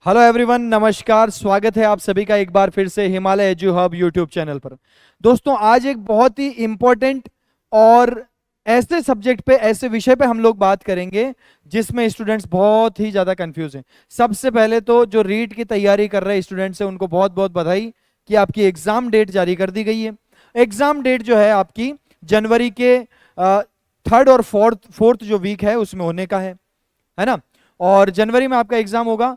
Hello everyone, नमस्कार। स्वागत है आप सभी का एक बार फिर से Himalaya edu hub YouTube channel पर। दोस्तों, आज एक बहुत ही इंपॉर्टेंट और ऐसे सब्जेक्ट पे, ऐसे विषय पे हम लोग बात करेंगे जिसमें स्टूडेंट्स बहुत ही ज़्यादा कंफ्यूज हैं। सबसे पहले तो जो रीट की तैयारी कर रहे स्टूडेंट्स हैं उनको बहुत बहुत बधाई कि आपकी एग्ज़ाम डेट जारी कर दी गई है। एग्ज़ाम डेट जो है आपकी जनवरी के थर्ड और फोर्थ जो वीक है उसमें होने का है ना। और जनवरी में आपका एग्ज़ाम होगा।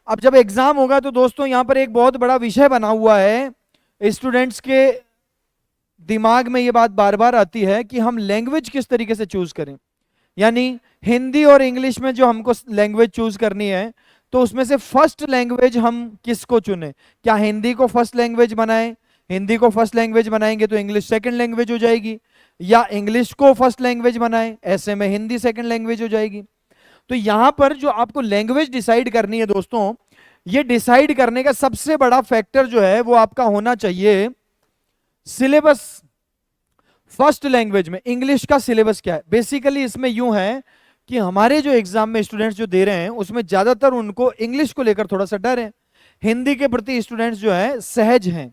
अब जब एग्जाम होगा तो दोस्तों यहां पर एक बहुत बड़ा विषय बना हुआ है। स्टूडेंट्स के दिमाग में ये बात बार बार आती है कि हम लैंग्वेज किस तरीके से चूज करें। यानी हिंदी और इंग्लिश में जो हमको लैंग्वेज चूज करनी है, तो उसमें से फर्स्ट लैंग्वेज हम किसको चुने। क्या हिंदी को फर्स्ट लैंग्वेज बनाएं? हिंदी को फर्स्ट लैंग्वेज बनाएंगे तो इंग्लिश सेकंड लैंग्वेज हो जाएगी, या इंग्लिश को फर्स्ट लैंग्वेज बनाएं, ऐसे में हिंदी सेकंड लैंग्वेज हो जाएगी। तो यहां पर जो आपको लैंग्वेज डिसाइड करनी है दोस्तों, ये डिसाइड करने का सबसे बड़ा फैक्टर जो है वो आपका होना चाहिए सिलेबस। फर्स्ट लैंग्वेज में इंग्लिश का सिलेबस क्या है। बेसिकली इसमें यूं है कि हमारे जो एग्जाम में स्टूडेंट्स जो दे रहे हैं उसमें ज्यादातर उनको इंग्लिश को लेकर थोड़ा सा डर है। हिंदी के प्रति स्टूडेंट्स जो है सहज हैं।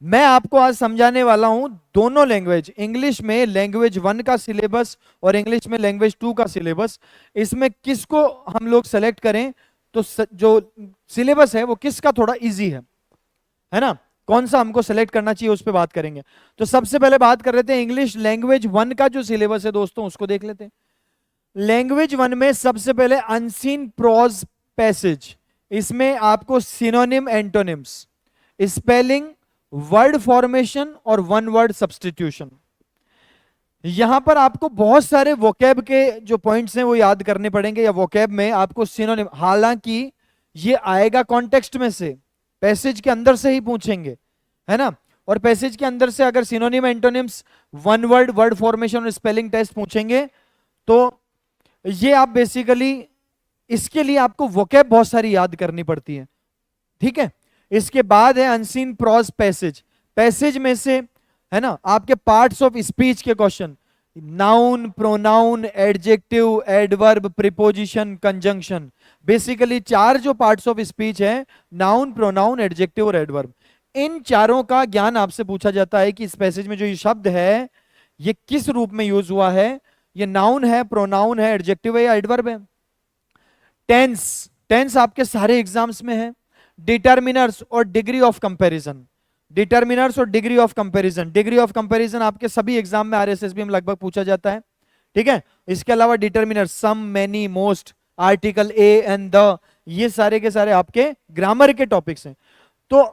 मैं आपको आज समझाने वाला हूं दोनों लैंग्वेज, इंग्लिश में लैंग्वेज 1 का सिलेबस और इंग्लिश में लैंग्वेज 2 का सिलेबस, इसमें किसको हम लोग सेलेक्ट करें। तो जो सिलेबस है वो किसका थोड़ा इजी है ना, कौन सा हमको सेलेक्ट करना चाहिए उस पर बात करेंगे। तो सबसे पहले बात कर लेते हैं इंग्लिश लैंग्वेज 1 का जो सिलेबस है दोस्तों, उसको देख लेते हैं। लैंग्वेज 1 में सबसे पहले अनसीन प्रोज पैसेज, इसमें आपको synonym antonyms, spelling, word formation और वन वर्ड सब्सटीट्यूशन, यहां पर आपको बहुत सारे वोकैब के जो पॉइंट्स हैं वो याद करने पड़ेंगे। या वोकैब में आपको सिनोनिम, हालांकि ये आएगा कॉन्टेक्स्ट में से, पैसेज के अंदर से ही पूछेंगे, है ना। और पैसेज के अंदर से अगर synonym antonyms, one word, word formation और स्पेलिंग टेस्ट पूछेंगे तो ये आप बेसिकली, इसके लिए आपको वोकैब बहुत सारी याद करनी पड़ती है, ठीक है। इसके बाद है अनसीन प्रोज पैसेज। पैसेज में से, है ना, आपके पार्ट्स ऑफ स्पीच के question, noun, pronoun, adjective, adverb, preposition, conjunction, basically 4 जो पार्ट्स ऑफ स्पीच है, नाउन, प्रोनाउन, एडजेक्टिव और एडवर्ब, इन चारों का ज्ञान आपसे पूछा जाता है कि इस पैसेज में जो ये शब्द है ये किस रूप में यूज हुआ है, ये नाउन है, प्रोनाउन है, एडजेक्टिव है या एडवर्ब है। टेंस, टेंस आपके सारे एग्जाम्स में है। डिटर्मिनर्स और डिग्री ऑफ कंपैरिजन, डिटर्मिनर्स और degree of comparison, degree of comparison आपके सभी एग्जाम में आरएसएसबी में लगभग पूछा जाता है, ठीक है। इसके अलावा determiner, some, many, most, article a and the, ये सारे के सारे आपके ग्रामर के टॉपिक्स हैं। तो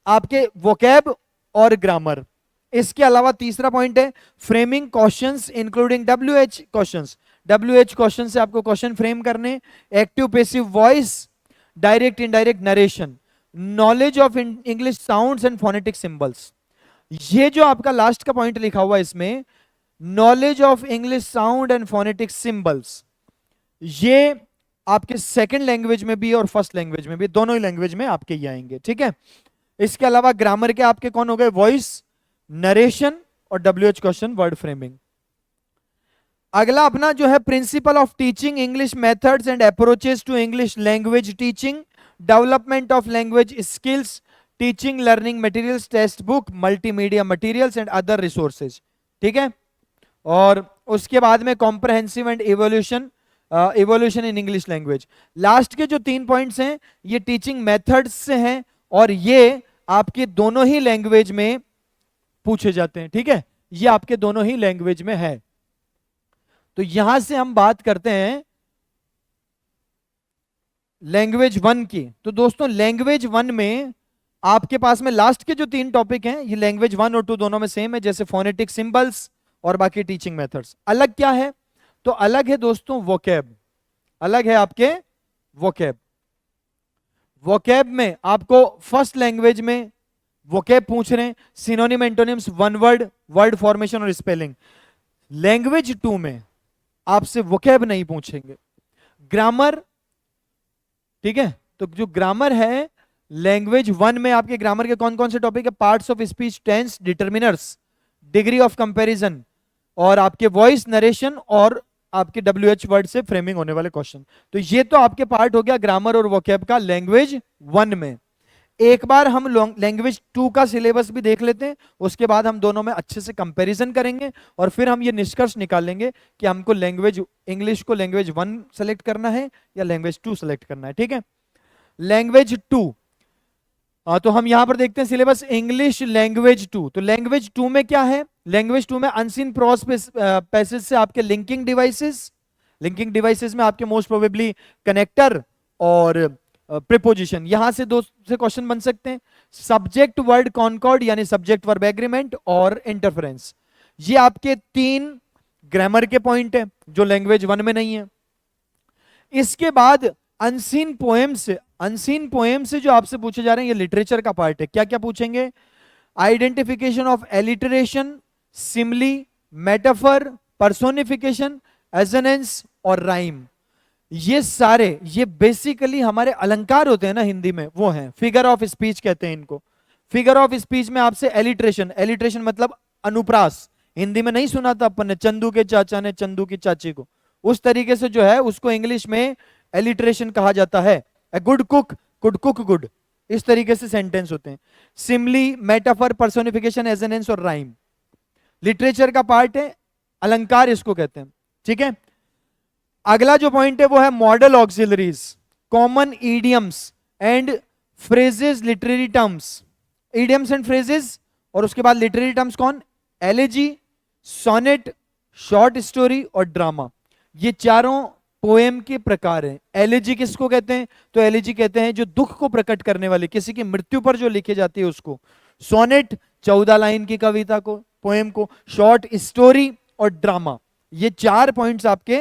आपके वोकैब और ग्रामर। इसके अलावा तीसरा पॉइंट है framing questions including WH questions. WH question से आपको क्वेश्चन फ्रेम करने। Active passive voice, direct indirect narration, knowledge of English sounds and phonetic symbols. ये जो आपका लास्ट का पॉइंट लिखा हुआ है इसमें, knowledge of English sound and phonetic symbols, ये आपके सेकंड लैंग्वेज में भी और फर्स्ट लैंग्वेज में भी, दोनों ही लैंग्वेज में आपके ये आएंगे, ठीक है। इसके अलावा ग्रामर के आपके कौन हो गए, वॉइस, नरेशन और डब्ल्यूएच क्वेश्चन, वर्ड फ्रेमिंग। अगला अपना जो है principle of teaching English methods and approaches to English language teaching, development of language skills, teaching learning materials, text book, multimedia materials and other resources, ठीक है। और उसके बाद में comprehensive and evolution, evolution in English language. Last के जो 3 points हैं ये टीचिंग मेथड्स से हैं और ये आपके दोनों ही लैंग्वेज में पूछे जाते हैं, ठीक है। ये आपके दोनों ही लैंग्वेज में है। तो यहां से हम बात करते हैं लैंग्वेज 1 की। तो दोस्तों लैंग्वेज 1 में आपके पास में लास्ट के जो 3 टॉपिक हैं ये लैंग्वेज 1 और 2 दोनों में सेम है, जैसे फोनेटिक सिंबल्स और बाकी टीचिंग मेथड्स। अलग क्या है, तो अलग है दोस्तों वोकैब, अलग है आपके वोकैब। वोकैब में आपको फर्स्ट लैंग्वेज में वोकैब पूछ रहे हैं, synonym antonyms, one word, word formation और स्पेलिंग। लैंग्वेज 2 में आपसे वोकैब नहीं पूछेंगे, ग्रामर, ठीक है। तो जो ग्रामर है लैंग्वेज 1 में आपके ग्रामर के कौन कौन से टॉपिक है, parts of speech, tense, determiners, degree of comparison और आपके वॉइस, नरेशन और आपके WH वर्ड से फ्रेमिंग होने वाले क्वेश्चन। तो ये तो आपके पार्ट हो गया ग्रामर और वोकैब का लैंग्वेज 1 में। एक बार हम लैंग्वेज 2 का सिलेबस भी देख लेते हैं, उसके बाद हम दोनों में अच्छे से कंपैरिजन करेंगे और फिर हम ये निष्कर्ष निकालेंगे कि हमको लैंग्वेज इंग्लिश को लैंग्वेज 1 सेलेक्ट करना है या लैंग्वेज 2 सेलेक्ट करना है। ठीक है, लैंग्वेज 2। तो हम यहां पर देखते हैं सिलेबस इंग्लिश लैंग्वेज 2। तो लैंग्वेज 2 में क्या है? लैंग्वेज 2 में अनसीन प्रॉस पैसेज से आपके लिंकिंग डिवाइसेस में आपके मोस्ट प्रोबेबली कनेक्टर और प्रीपोजिशन, यहां से दो से क्वेश्चन बन सकते हैं। सब्जेक्ट वर्ड कॉनकॉर्ड यानी सब्जेक्ट वर्ब एग्रीमेंट और इंटरफेरेंस, ये आपके 3 ग्रामर के पॉइंट है जो लैंग्वेज 1 में नहीं है। इसके बाद अनसीन पोएम से जो आपसे पूछे जा रहे हैं ये लिटरेचर का पार्ट है। क्या क्या पूछेंगे? Identification of alliteration, simile, metaphor, personification, assonance और राइम। ये सारे ये बेसिकली हमारे अलंकार होते हैं ना हिंदी में, वो हैं फिगर ऑफ स्पीच कहते हैं इनको। फिगर ऑफ स्पीच में आपसे एलिट्रेशन मतलब अनुप्रास, हिंदी में नहीं सुना था अपन ने, चंदू के चाचा ने चंदू की चाची को, उस तरीके से जो है उसको इंग्लिश में एलिट्रेशन कहा जाता है। A good cook could cook good, इस तरीके से सेंटेंस होते हैं। सिमली, मेटाफर, पर्सोनिफिकेशन, एजनेंस और राइम लिटरेचर का पार्ट है, अलंकार इसको कहते हैं। ठीक है, अगला जो पॉइंट है वो है model auxiliaries, common idioms and phrases, literary terms, idioms and phrases, और उसके बाद लिटरेरी टर्म्स कौन? एलेजी, सोनेट, शॉर्ट स्टोरी और ड्रामा। ये चारों पोएम के प्रकार हैं। एलेजी किसको कहते हैं? तो एलेजी कहते हैं जो दुख को प्रकट करने वाली, किसी की मृत्यु पर जो लिखी जाती है उसको। सोनेट 14 लाइन की कविता को, पोएम को। शॉर्ट स्टोरी और ड्रामा, ये 4 पॉइंट्स आपके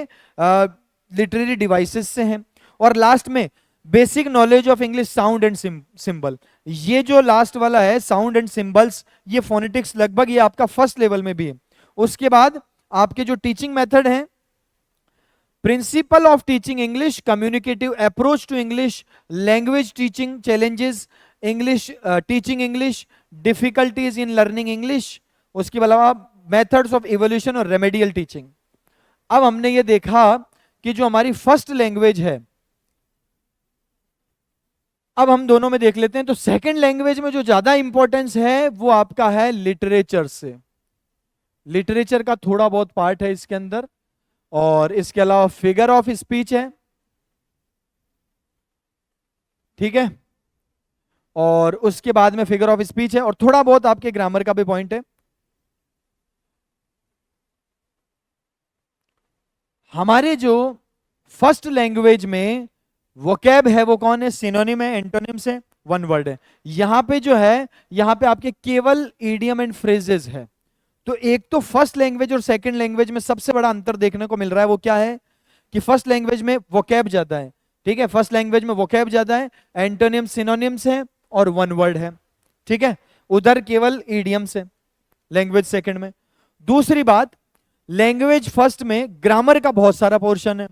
लिटरेरी डिवाइसेस से हैं। और लास्ट में basic knowledge of English sound and symbol, ये जो लास्ट वाला है साउंड एंड सिंबल्स, ये फोनेटिक्स लगभग ये आपका फर्स्ट लेवल में भी है। उसके बाद आपके जो टीचिंग मेथड है, principle of teaching English, communicative approach to English, language teaching challenges, English teaching English, difficulties in learning English, उसके अलावा मेथड्स ऑफ इवोल्यूशन और रेमेडियल टीचिंग। अब हमने ये देखा कि जो हमारी फर्स्ट लैंग्वेज है, अब हम दोनों में देख लेते हैं। तो सेकंड लैंग्वेज में जो ज्यादा इंपॉर्टेंस है वो आपका है लिटरेचर से। लिटरेचर का थोड़ा बहुत पार्ट है इसके अंदर, और इसके अलावा फिगर ऑफ स्पीच है। ठीक है, और उसके बाद में फिगर ऑफ स्पीच है और थोड़ा बहुत आपके ग्रामर का भी पॉइंट है। हमारे जो फर्स्ट लैंग्वेज में वोकैब है वो कौन है? सिनोनिम है, एंटोनिम्स है, 1 वर्ड है। यहां पे जो है, यहां पे आपके केवल ईडियम एंड फ्रेजेस है। तो एक तो फर्स्ट लैंग्वेज और सेकंड लैंग्वेज में सबसे बड़ा अंतर देखने को मिल रहा है, वो क्या है कि फर्स्ट लैंग्वेज में वोकैब ज्यादा है। ठीक है, फर्स्ट लैंग्वेज में वोकैब ज्यादा है, एंटोनिम सिनोनिम्स है और 1 वर्ड है। ठीक है, उधर केवल ईडियम्स है लैंग्वेज सेकंड में। दूसरी बात, लैंग्वेज फर्स्ट में ग्रामर का बहुत सारा पोर्शन है।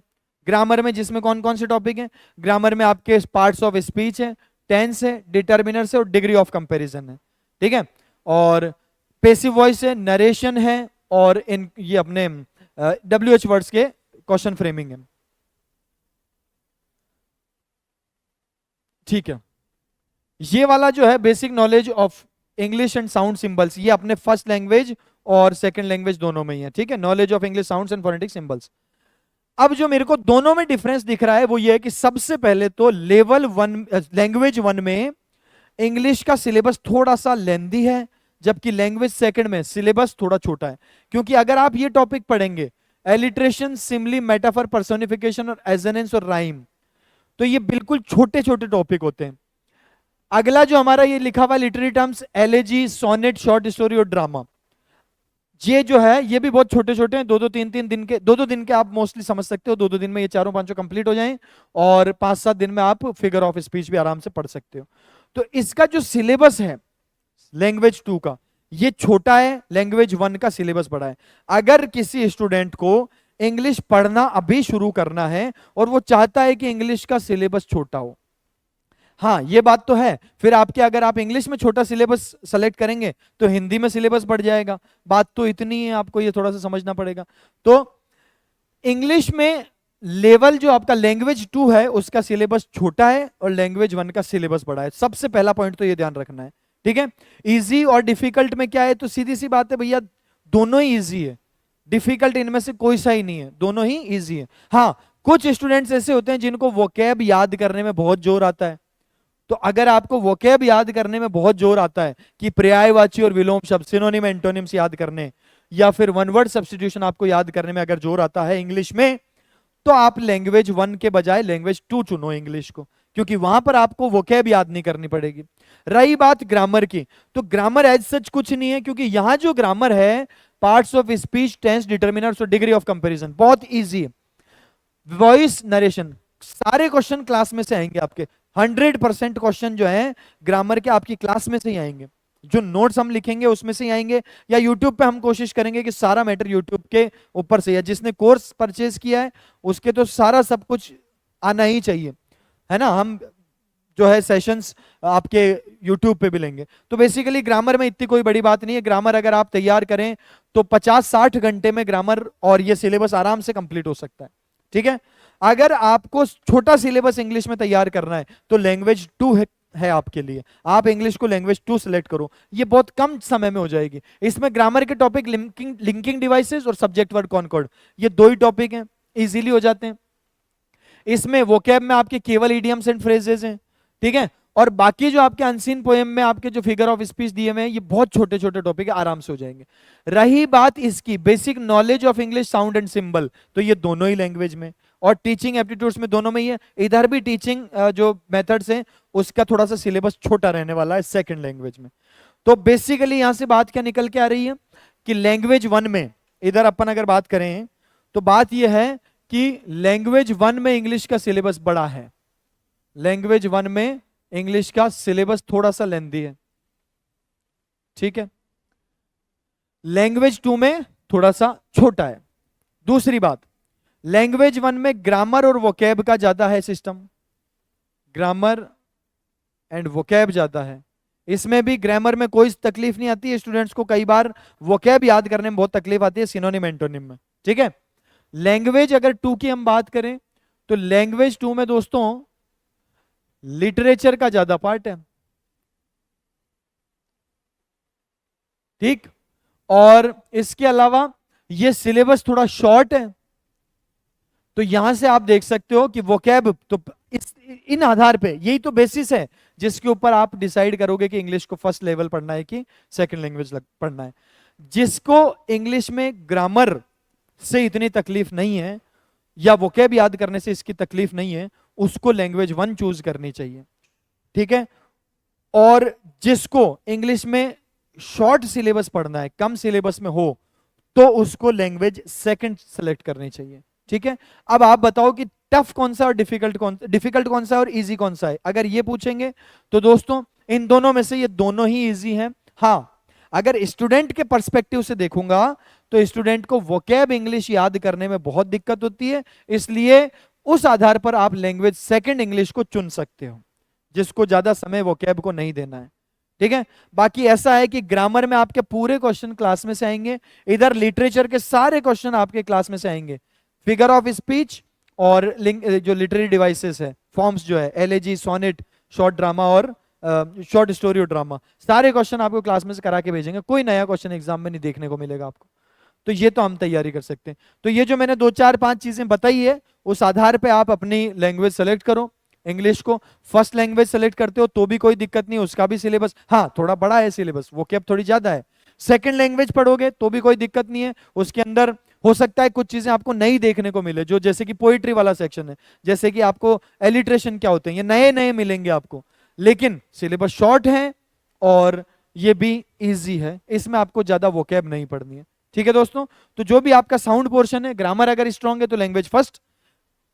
ग्रामर में जिसमें कौन कौन से टॉपिक हैं? ग्रामर में आपके पार्ट्स ऑफ स्पीच है, टेंस है, डिटर्मिनर्स है और डिग्री ऑफ कंपैरिजन है। ठीक है, और पैसिव वॉइस है, नरेशन है और इन ये अपने WH वर्ड्स के क्वेश्चन फ्रेमिंग है। ठीक है, ये वाला जो है basic knowledge of English and sound symbols, ये अपने फर्स्ट लैंग्वेज और सेकंड लैंग्वेज दोनों में ही है। ठीक है, knowledge of English sounds and phonetic symbols. अब जो मेरे को दोनों में डिफरेंस दिख रहा है वो ये है कि सबसे पहले तो लेवल 1 लैंग्वेज 1 में इंग्लिश का सिलेबस थोड़ा सा लेंदी है, जबकि लैंग्वेज सेकंड में सिलेबस थोड़ा छोटा है। क्योंकि अगर आप ये टॉपिक पढ़ेंगे, एलिट्रेशन, सिमली, मेटाफर, पर्सोनिफिकेशन और एजनेंस और राइम, तो ये बिल्कुल छोटे छोटे टॉपिक होते हैं। अगला जो हमारा ये लिखा हुआ literary terms, elegy, sonnet, short story और ड्रामा, ये जो है ये भी बहुत छोटे छोटे हैं। 2-3 दिन के, 2-2 दिन के आप मोस्टली समझ सकते हो। 2-2 दिन में ये चारों पांचों कंप्लीट हो जाएं और 5-7 दिन में आप फिगर ऑफ स्पीच भी आराम से पढ़ सकते हो। तो इसका जो सिलेबस है लैंग्वेज 2 का, ये छोटा है, लैंग्वेज 1 का सिलेबस बड़ा है। अगर किसी स्टूडेंट को इंग्लिश पढ़ना अभी शुरू करना है और वो चाहता है कि इंग्लिश का सिलेबस छोटा हो, हाँ ये बात तो है, फिर आपके अगर आप इंग्लिश में छोटा सिलेबस सेलेक्ट करेंगे तो हिंदी में सिलेबस बढ़ जाएगा। बात तो इतनी है, आपको ये थोड़ा सा समझना पड़ेगा। तो इंग्लिश में लेवल जो आपका लैंग्वेज 2 है उसका सिलेबस छोटा है और लैंग्वेज 1 का सिलेबस बड़ा है। सबसे पहला पॉइंट तो ये ध्यान रखना है, ठीक है। इजी और डिफिकल्ट में क्या है, तो सीधी सी बात है भैया, दोनों ही इजी है, डिफिकल्ट इनमें से कोई सा ही नहीं है, दोनों ही इजी है। हाँ, कुछ स्टूडेंट्स ऐसे होते हैं जिनको वोकैब याद करने में बहुत जोर आता है, तो अगर आपको वोकैब याद करने में बहुत जोर आता है कि पर्यायवाची और विलोम शब्द, सिनोनिम, एंटोनिम्स याद करने, या फिर वन वर्ड सब्स्टिट्यूशन आपको याद करने में अगर जोर आता है इंग्लिश में, तो आप लैंग्वेज 1 के बजाय लैंग्वेज 2 चुनो इंग्लिश को, क्योंकि वहां पर आपको वोकैब याद नहीं करनी पड़ेगी। रही बात ग्रामर की, तो ग्रामर एज सच कुछ नहीं है, क्योंकि यहां जो ग्रामर है, parts of speech, tense, determiners और डिग्री ऑफ कंपैरिजन, बहुत इजी है। वॉइस नरेशन, सारे क्वेश्चन क्लास में से आएंगे आपके, 100% क्वेश्चन जो है ग्रामर के आपकी क्लास में से ही आएंगे, जो नोट्स हम लिखेंगे उसमें से ही आएंगे, या यूट्यूब पे हम कोशिश करेंगे कि सारा मैटर यूट्यूब के ऊपर से, या जिसने कोर्स परचेज किया है उसके तो सारा सब कुछ आना ही चाहिए, है ना। हम जो है सेशंस आपके यूट्यूब पे भी लेंगे। तो बेसिकली ग्रामर में इतनी कोई बड़ी बात नहीं है, ग्रामर अगर आप तैयार करें तो 50-60 घंटे में ग्रामर और ये सिलेबस आराम से कंप्लीट हो सकता है, ठीक है। अगर आपको छोटा सिलेबस इंग्लिश में तैयार करना है तो लैंग्वेज 2 है आपके लिए, आप इंग्लिश को लैंग्वेज 2 सिलेक्ट करो, ये बहुत कम समय में हो जाएगी। इसमें ग्रामर के टॉपिक लिंकिंग डिवाइसेस और सब्जेक्ट वर्ड कॉनकॉर्ड, ये दो ही टॉपिक हैं, इजीली हो जाते हैं। इसमें वोकैब में आपके केवल इडियम्स एंड फ्रेजेस हैं, ठीक है। और बाकी जो आपके अनसीन पोएम में आपके जो फिगर ऑफ स्पीच दिए हुए हैं, ये बहुत छोटे छोटे टॉपिक है, आराम से हो जाएंगे। रही बात इसकी basic knowledge of English sound and symbol, तो ये दोनों ही लैंग्वेज में, और टीचिंग एप्टीट्यूड्स में दोनों में ही है। इधर भी टीचिंग जो मेथड्स हैं उसका थोड़ा सा सिलेबस छोटा रहने वाला है सेकंड लैंग्वेज में। तो बेसिकली यहां से बात क्या निकल के आ रही है कि लैंग्वेज 1 में, इधर अपन अगर बात करें तो बात यह है कि लैंग्वेज 1 में इंग्लिश का सिलेबस बड़ा है, लैंग्वेज 1 में इंग्लिश का सिलेबस थोड़ा सा लेंथी है, ठीक है। लैंग्वेज 2 में थोड़ा सा छोटा है। दूसरी बात, लैंग्वेज 1 में ग्रामर और वोकैब का ज्यादा है सिस्टम, ग्रामर एंड वोकैब ज्यादा है। इसमें भी ग्रामर में कोई तकलीफ नहीं आती है स्टूडेंट्स को, कई बार वोकैब याद करने में बहुत तकलीफ आती है सिनोनिम एंटोनिम में, ठीक है। लैंग्वेज अगर 2 की हम बात करें तो लैंग्वेज 2 में दोस्तों लिटरेचर का ज्यादा पार्ट है, ठीक। और इसके अलावा ये सिलेबस थोड़ा शॉर्ट है, तो यहां से आप देख सकते हो कि वोकैब तो इन आधार पे, यही तो बेसिस है जिसके ऊपर आप डिसाइड करोगे कि इंग्लिश को फर्स्ट लेवल पढ़ना है कि सेकंड लैंग्वेज पढ़ना है। जिसको इंग्लिश में ग्रामर से इतनी तकलीफ नहीं है या वोकैब याद करने से इसकी तकलीफ नहीं है, उसको लैंग्वेज 1 चूज करनी चाहिए, ठीक है। और जिसको इंग्लिश में शॉर्ट सिलेबस पढ़ना है, कम सिलेबस में हो, तो उसको लैंग्वेज 2 सेलेक्ट करनी चाहिए, ठीक है। अब आप बताओ कि टफ कौन सा और डिफिकल्ट कौन सा और इजी कौन सा है। अगर ये पूछेंगे तो दोस्तों इन दोनों में से ये दोनों ही इजी हैं। हाँ, अगर स्टूडेंट के पर्सपेक्टिव से देखूंगा तो स्टूडेंट को वोकैब इंग्लिश याद करने में बहुत दिक्कत होती है, इसलिए उस आधार पर आप लैंग्वेज 2 इंग्लिश को चुन सकते हो, जिसको ज्यादा समय वोकैब को नहीं देना है, ठीक है। बाकी ऐसा है कि ग्रामर में आपके पूरे क्वेश्चन क्लास में से आएंगे, इधर लिटरेचर के सारे क्वेश्चन आपके क्लास में से आएंगे। फिगर ऑफ स्पीच और जो लिटरेरी डिवाइसेस है, फॉर्म्स जो है एलेजी, सोनेट, शॉर्ट ड्रामा और शॉर्ट स्टोरी और ड्रामा, सारे क्वेश्चन आपको क्लास में से करा के भेजेंगे, कोई नया क्वेश्चन एग्जाम में नहीं देखने को मिलेगा आपको। तो ये तो हम तैयारी कर सकते हैं। तो ये जो मैंने 2 4 5 चीजें बताई है, उस आधार पे आप अपनी लैंग्वेज सेलेक्ट करो। इंग्लिश को फर्स्ट लैंग्वेज सेलेक्ट करते हो तो भी कोई दिक्कत नहीं, उसका भी सिलेबस हाँ थोड़ा बड़ा है सिलेबस, वो कैब थोड़ी ज्यादा है। सेकंड लैंग्वेज पढ़ोगे तो भी कोई दिक्कत नहीं है, उसके अंदर हो सकता है कुछ चीजें आपको नई देखने को मिले, जो जैसे कि पोइट्री वाला सेक्शन है, जैसे कि आपको एलिट्रेशन क्या होते हैं, ये नए नए मिलेंगे आपको, लेकिन सिलेबस शॉर्ट है और ये भी इजी है, इसमें आपको ज्यादा वोकैब नहीं पढ़नी है, ठीक है दोस्तों। तो जो भी आपका साउंड पोर्शन है, ग्रामर अगर स्ट्रांग है तो लैंग्वेज फर्स्ट,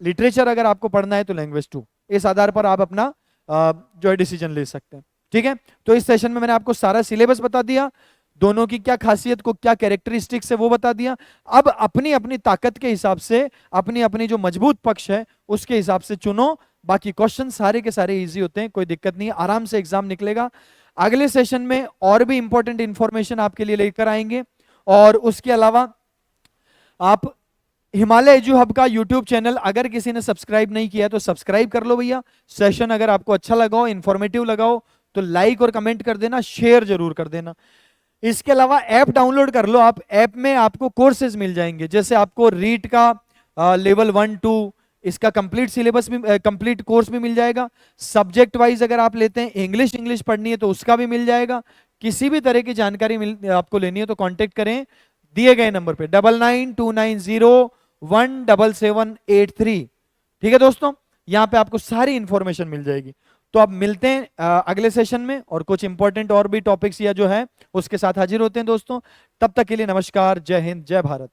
लिटरेचर अगर आपको पढ़ना है तो लैंग्वेज 2, इस आधार पर आप अपना जो है डिसीजन ले सकते हैं, ठीक है। तो इस सेशन में मैंने आपको सारा सिलेबस बता दिया, दोनों की क्या खासियत को क्या कैरेक्टरिस्टिक्स है वो बता दिया। अब अपनी अपनी ताकत के हिसाब से, अपनी अपनी जो मजबूत पक्ष है उसके हिसाब से चुनो। बाकी क्वेश्चन सारे के सारे इजी होते हैं, कोई दिक्कत नहीं, आराम से एग्जाम निकलेगा। अगले सेशन में और भी इंपॉर्टेंट इंफॉर्मेशन आपके लिए लेकर आएंगे, और उसके अलावा आप हिमालय एजू हब का यूट्यूब चैनल अगर किसी ने सब्सक्राइब नहीं किया है तो सब्सक्राइब कर लो भैया। सेशन अगर आपको अच्छा लगा हो, इंफॉर्मेटिव लगा हो, तो लाइक और कमेंट कर देना, शेयर जरूर कर देना। इसके अलावा ऐप डाउनलोड कर लो आप। ऐप में आपको कोर्सेज मिल जाएंगे, जैसे आपको रीट का लेवल 1 2 इसका कंप्लीट सिलेबस भी, कंप्लीट कोर्स भी मिल जाएगा। सब्जेक्ट वाइज अगर आप लेते हैं, इंग्लिश इंग्लिश पढ़नी है तो उसका भी मिल जाएगा। किसी भी तरह की जानकारी आपको लेनी है तो कांटेक्ट करें दिए गए नंबर पे 9929017783। ठीक है दोस्तों, यहां पे आपको सारी इंफॉर्मेशन मिल जाएगी। तो अब मिलते हैं अगले सेशन में, और कुछ इंपॉर्टेंट और भी टॉपिक्स या जो है उसके साथ हाजिर होते हैं दोस्तों। तब तक के लिए नमस्कार, जय हिंद, जय भारत।